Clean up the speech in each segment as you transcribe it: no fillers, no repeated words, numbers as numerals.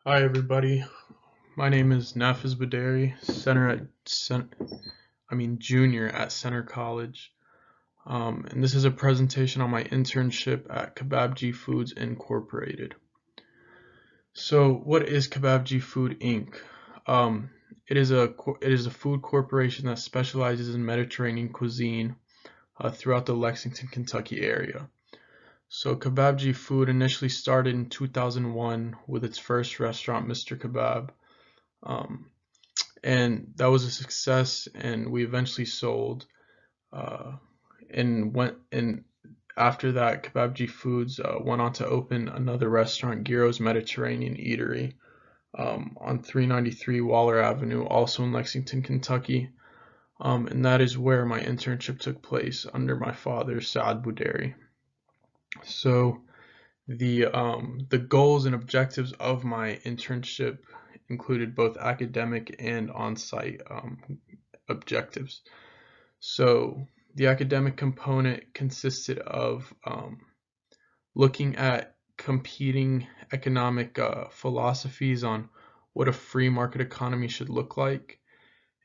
Hi everybody. My name is Nafiz Baderi, junior at Center College. And this is a presentation on my internship at Kebabji Foods Incorporated. So, what is Kebabji Food Inc? Um, it is a food corporation that specializes in Mediterranean cuisine throughout the Lexington, Kentucky area. So Kebabji Food initially started in 2001 with its first restaurant, Mr. Kebab. Um, and that was a success, and we eventually sold uh, and after that Kebabji Foods went on to open another restaurant, Giro's Mediterranean Eatery, on 393 Waller Avenue, also in Lexington, Kentucky. And that is where my internship took place under my father, Saad Bouderi. So the goals and objectives of my internship included both academic and on-site objectives. So the academic component consisted of looking at competing economic philosophies on what a free market economy should look like.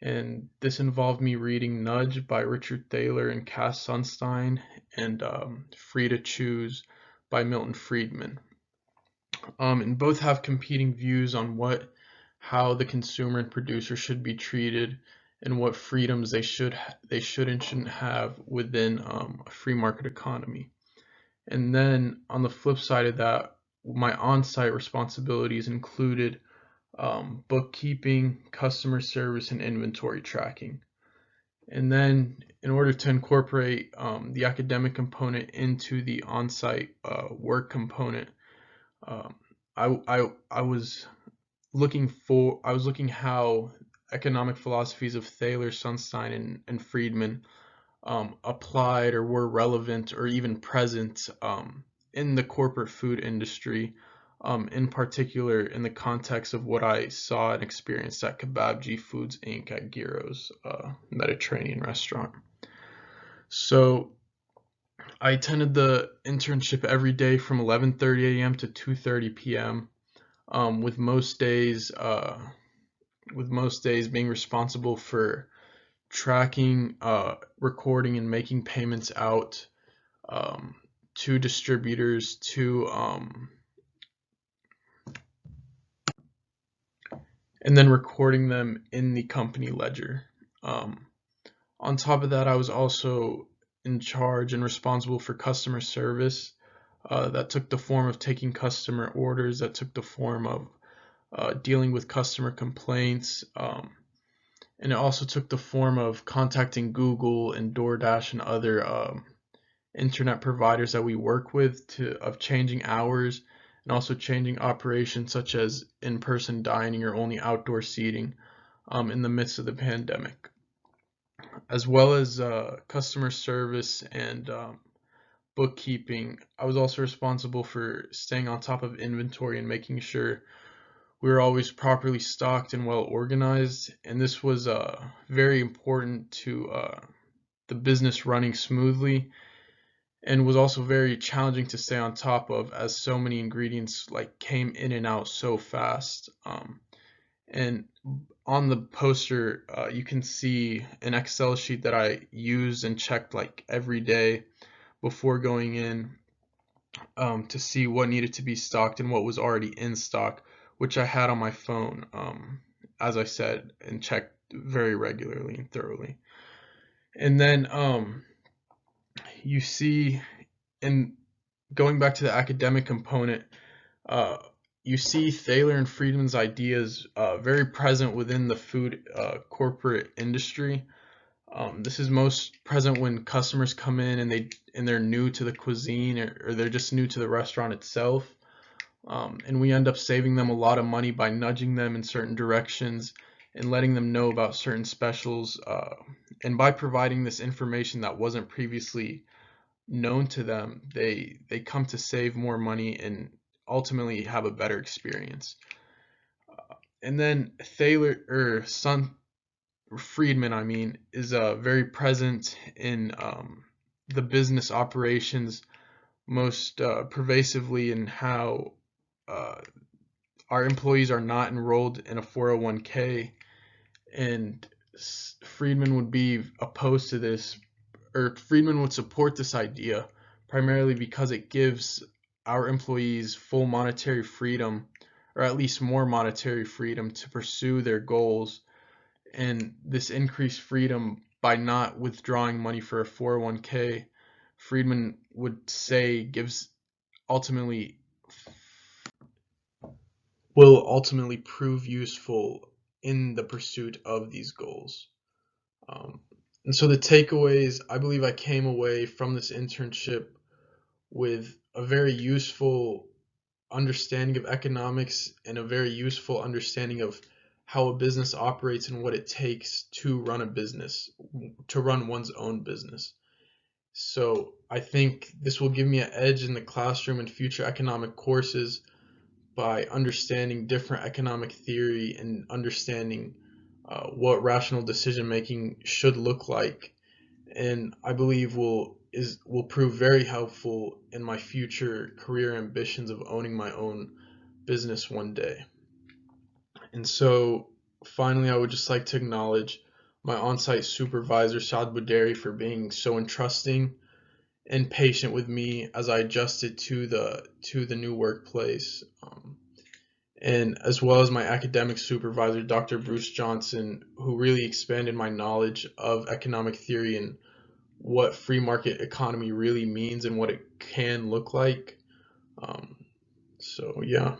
And this involved me reading Nudge by Richard Thaler and Cass Sunstein, and Free to Choose by Milton Friedman. And both have competing views on how the consumer and producer should be treated, and what freedoms they should and shouldn't have within a free market economy. And then on the flip side of that, my on-site responsibilities included bookkeeping, customer service, and inventory tracking. And then in order to incorporate the academic component into the on-site work component, um, I was looking how economic philosophies of Thaler, Sunstein, and Friedman applied or were relevant or even present in the corporate food industry, in particular in the context of what I saw and experienced at Kebabji Foods Inc. at Giro's Mediterranean restaurant. So I attended the internship every day from 11:30 a.m. to 2:30 p.m. With most days being responsible for tracking, recording, and making payments out um, to distributors, to and then recording them in the company ledger. Um, on top of that, I was also in charge and responsible for customer service. That took the form of taking customer orders. That took the form of dealing with customer complaints. And it also took the form of contacting Google and DoorDash and other internet providers that we work with of changing hours, and also changing operations such as in-person dining or only outdoor seating in the midst of the pandemic, as well as customer service and bookkeeping. I was also responsible for staying on top of inventory and making sure we were always properly stocked and well organized, and this was very important to the business running smoothly, and was also very challenging to stay on top of, as so many ingredients like came in and out so fast. And on the poster, you can see an Excel sheet that I used and checked like every day before going in, to see what needed to be stocked and what was already in stock, which I had on my phone, as I said, and checked very regularly and thoroughly. And then you see, in going back to the academic component, uh, you see Thaler and Friedman's ideas very present within the food corporate industry. This is most present when customers come in and they're new to the cuisine, or they're just new to the restaurant itself. And we end up saving them a lot of money by nudging them in certain directions and letting them know about certain specials, and by providing this information that wasn't previously known to them, they come to save more money and ultimately have a better experience. And then Thaler, or Son Friedman, is very present in the business operations, most pervasively in how uh, our employees are not enrolled in a 401k, and Friedman would be opposed to this, or Friedman would support this idea primarily because it gives our employees full monetary freedom, or at least more monetary freedom to pursue their goals. And this increased freedom by not withdrawing money for a 401k, Friedman would say gives ultimately will ultimately prove useful in the pursuit of these goals. Um, and so the takeaways, I believe I came away from this internship with a very useful understanding of economics and a very useful understanding of how a business operates and what it takes to run a business, to run one's own business. So I think this will give me an edge in the classroom and future economic courses by understanding different economic theory and understanding what rational decision making should look like, and I believe will prove very helpful in my future career ambitions of owning my own business one day. And so finally, I would just like to acknowledge my on-site supervisor Saad Bouderi for being so entrusting and patient with me as I adjusted to the new workplace. And as well as my academic supervisor, Dr. Bruce Johnson, who really expanded my knowledge of economic theory and what free market economy really means and what it can look like. Um, so, yeah.